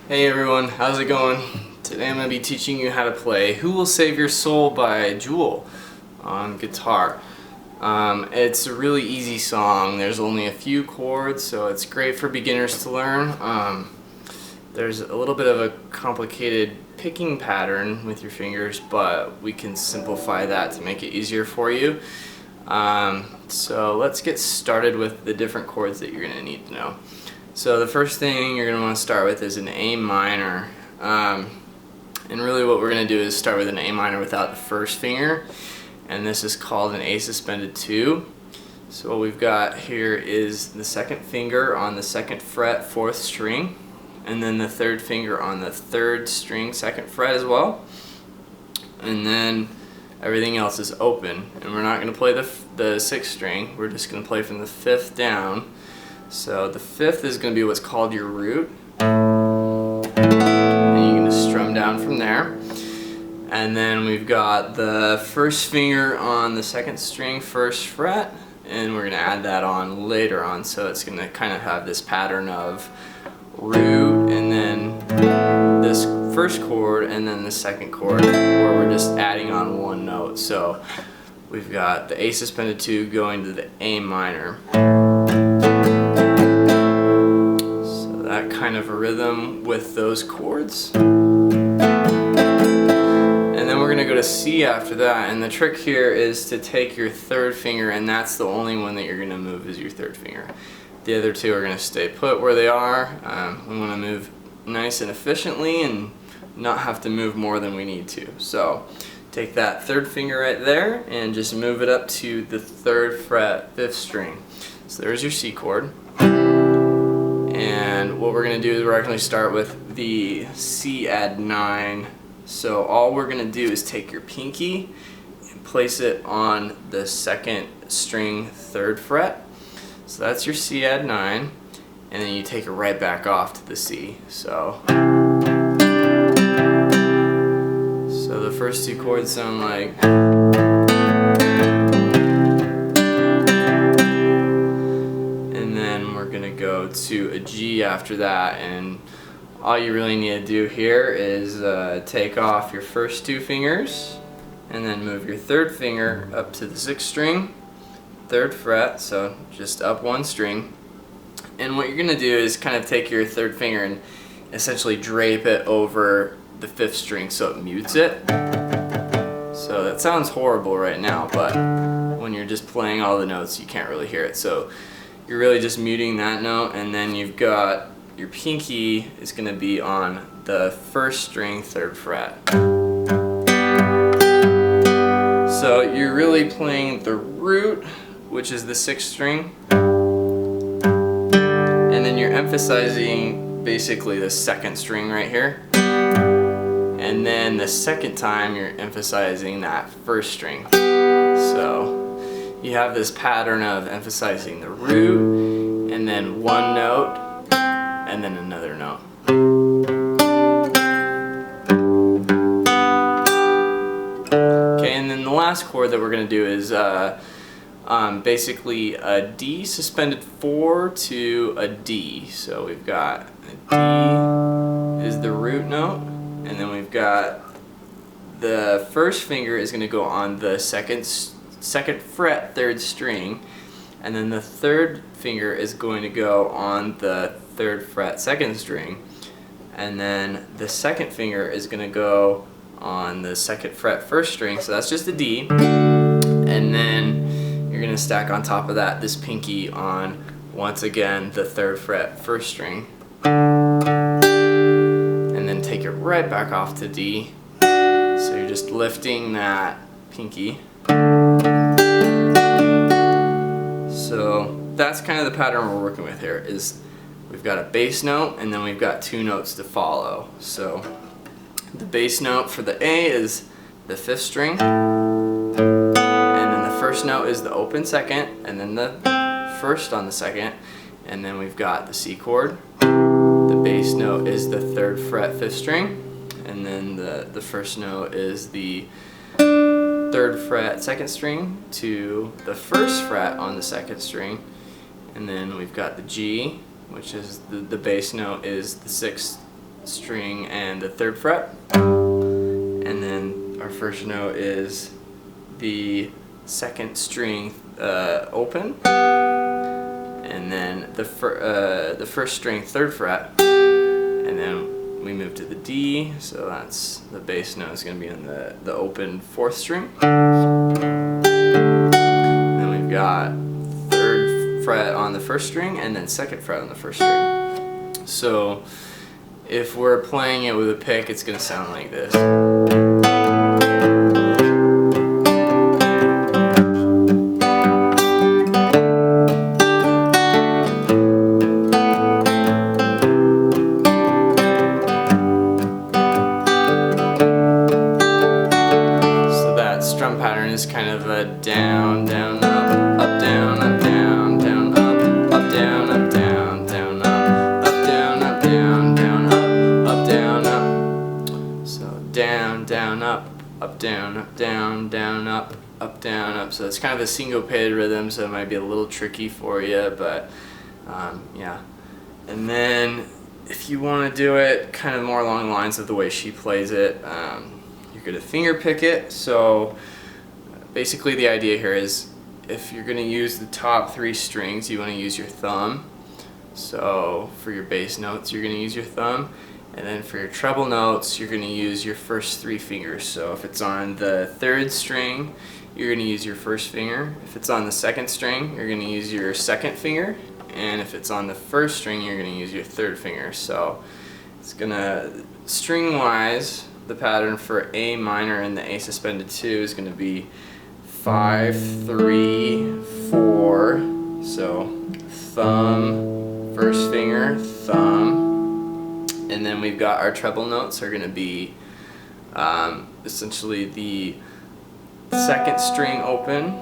Hey everyone, how's it going? Today I'm going to be teaching you how to play Who Will Save Your Soul by Jewel on guitar. It's a really easy song. There's only a few chords, so it's great for beginners to learn. There's a little bit of a complicated picking pattern with your fingers, but we can simplify that to make it easier for you. So let's get started with the different chords that you're going to need to know. So the first thing you're going to want to start with is an A minor. And really what we're going to do is start with an A minor without the first finger. And this is called an A suspended 2. So what we've got here is the second finger on the 2nd fret, 4th string. And then the 3rd finger on the 3rd string, 2nd fret as well. And then everything else is open. And we're not going to play the 6th string. We're just going to play from the 5th down. So the 5th is going to be what's called your root, and you're going to strum down from there. And then we've got the 1st finger on the 2nd string, 1st fret, and we're going to add that on later on. So it's going to kind of have this pattern of root and then this 1st chord and then the 2nd chord, where we're just adding on one note. So we've got the A suspended 2 going to the A minor. That kind of a rhythm with those chords. And then we're going to go to C after that, and the trick here is to take your 3rd finger, and that's the only one that you're going to move is your 3rd finger. The other two are going to stay put where they are. We want to move nice and efficiently and not have to move more than we need to. So take that 3rd finger right there and just move it up to the 3rd fret, 5th string. So there's your C chord. And what we're going to do is we're actually start with the C add 9. So all we're going to do is take your pinky and place it on the 2nd string, 3rd fret. So that's your C add 9. And then you take it right back off to the C. So the first two chords sound like. Go to a G after that, and all you really need to do here is take off your first 2 fingers and then move your 3rd finger up to the 6th string, 3rd fret, so just up 1 string. And what you're going to do is kind of take your 3rd finger and essentially drape it over the 5th string so it mutes it. So that sounds horrible right now, but when you're just playing all the notes you can't really hear it. So you're really just muting that note, and then you've got your pinky is going to be on the 1st string, 3rd fret. So you're really playing the root, which is the 6th string, and then you're emphasizing basically the 2nd string right here. And then the 2nd time you're emphasizing that 1st string. So you have this pattern of emphasizing the root, and then one note, and then another note. Okay, and then the last chord that we're going to do is basically a D suspended 4 to a D. So we've got a D is the root note, and then we've got the 1st finger is going to go on the 2nd fret, 3rd string, and then the 3rd finger is going to go on the 3rd fret, 2nd string, and then the 2nd finger is going to go on the 2nd fret, 1st string, so that's just a D. And then you're going to stack on top of that this pinky on, once again, the 3rd fret, 1st string, and then take it right back off to D. So you're just lifting that pinky. So that's kind of the pattern we're working with here. Is we've got a bass note, and then we've got 2 notes to follow. So the bass note for the A is the 5th string, and then the 1st note is the open 2nd, and then the 1st on the 2nd, and then we've got the C chord. The bass note is the 3rd fret, 5th string, and then the 1st note is the 3rd fret, 2nd string to the 1st fret on the 2nd string, and then we've got the G, which is the bass note is the 6th string and the 3rd fret. And then our first note is the 2nd string open, and then the first string 3rd fret, and then we move to the D, so that's the bass note is going to be on the open 4th string. Then we've got 3rd fret on the 1st string, and then 2nd fret on the 1st string. So if we're playing it with a pick, it's going to sound like this. Strum pattern is kind of a down, down, up, down, up, down, down, up, down, up, down, down, up, down, up, down, down, up, down, up. So down, down, up, down, up, down, down, up, down, up. So it's kind of a syncopated rhythm, so it might be a little tricky for you, but yeah. And then if you want to do it kind of more along the lines of the way she plays it, you're going to finger pick it. So basically the idea here is if you're going to use the top 3 strings, you want to use your thumb. So for your bass notes, you're going to use your thumb. And then for your treble notes, you're going to use your first 3 fingers. So if it's on the 3rd string, you're going to use your 1st finger. If it's on the 2nd string, you're going to use your 2nd finger. And if it's on the 1st string, you're going to use your 3rd finger. So it's going to, string-wise, the pattern for A minor and the A suspended 2 is going to be 5, 3, 4. So thumb, 1st finger, thumb, and then we've got our treble notes are going to be essentially the 2nd string open,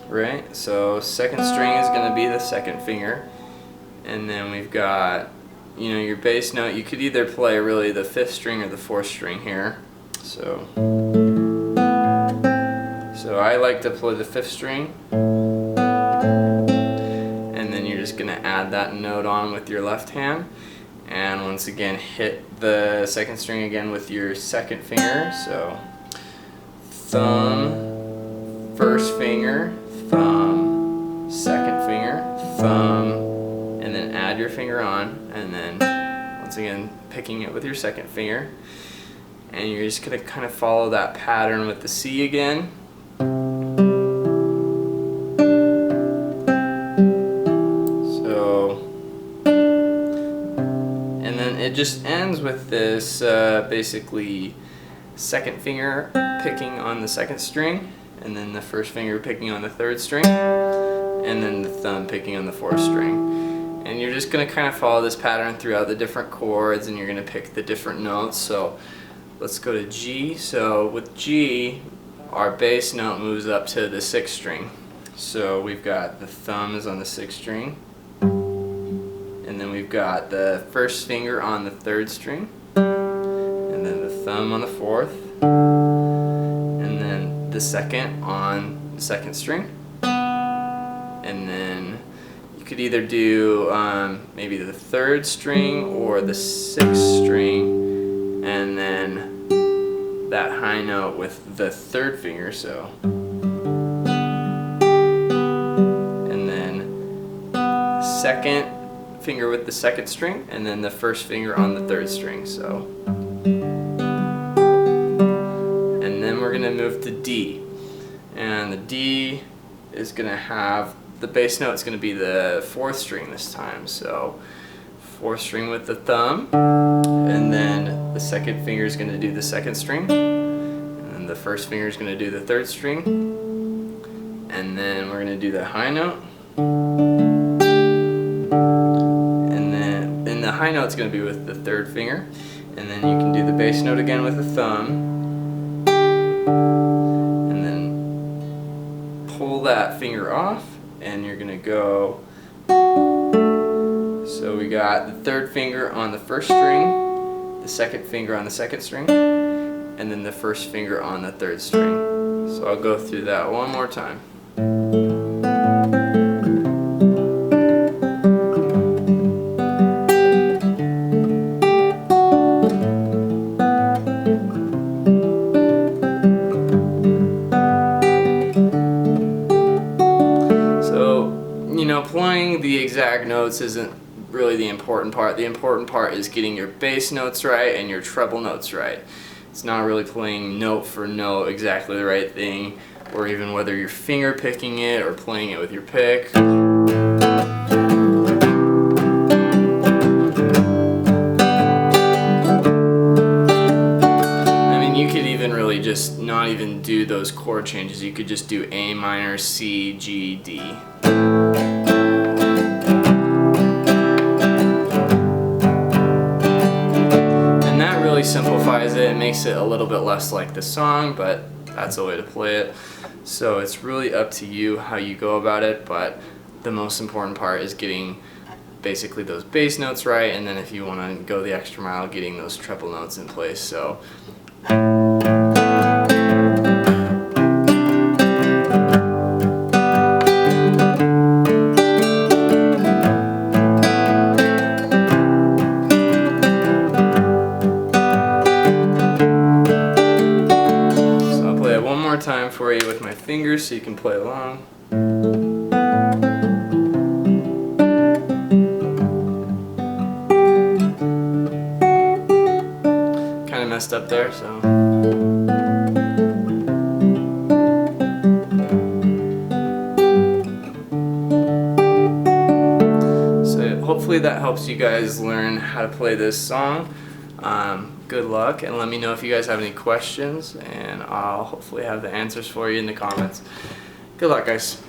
right? So 2nd string is going to be the 2nd finger, and then we've got, you know, your bass note. You could either play really the 5th string or the 4th string here. So I like to play the 5th string, and then you're just going to add that note on with your left hand, and once again hit the 2nd string again with your 2nd finger. So thumb, 1st finger, thumb, 2nd finger, thumb, and then add your finger on, and then once again picking it with your 2nd finger, and you're just going to kind of follow that pattern with the C again. So, and then it just ends with this basically 2nd finger picking on the 2nd string, and then the 1st finger picking on the 3rd string, and then the thumb picking on the 4th string. And you're just going to kind of follow this pattern throughout the different chords, and you're going to pick the different notes. So let's go to G. So with G, our bass note moves up to the 6th string. So we've got the thumb is on the 6th string, and then we've got the 1st finger on the 3rd string, and then the thumb on the 4th, and then the 2nd on the 2nd string, and then you could either do maybe the 3rd string or the 6th string, and then that high note with the 3rd finger. So, and then 2nd finger with the 2nd string, and then the 1st finger on the 3rd string. So, and then we're gonna move to D, and the D is gonna have the bass note is gonna be the 4th string this time. So 4th string with the thumb, and then the 2nd finger is going to do the 2nd string, and then the 1st finger is going to do the 3rd string, and then we're going to do the high note, and then in the high note is going to be with the 3rd finger, and then you can do the bass note again with the thumb, and then pull that finger off, and you're going to go. So we got the 3rd finger on the 1st string, the 2nd finger on the 2nd string, and then the 1st finger on the 3rd string. So I'll go through that one more time. notes isn't really the important part. The important part is getting your bass notes right and your treble notes right. It's not really playing note for note exactly the right thing, or even whether you're finger picking it or playing it with your pick. You could even really just not even do those chord changes. You could just do A minor, C, G, D. And that really simplifies it and makes it a little bit less like the song, but that's a way to play it. So it's really up to you how you go about it, but the most important part is getting basically those bass notes right, and then if you want to go the extra mile, getting those treble notes in place. So I'll play it one more time for you with my fingers so you can play along. Kind of messed up there, so. Hopefully that helps you guys learn how to play this song. Good luck, and let me know if you guys have any questions, and I'll hopefully have the answers for you in the comments. Good luck, guys.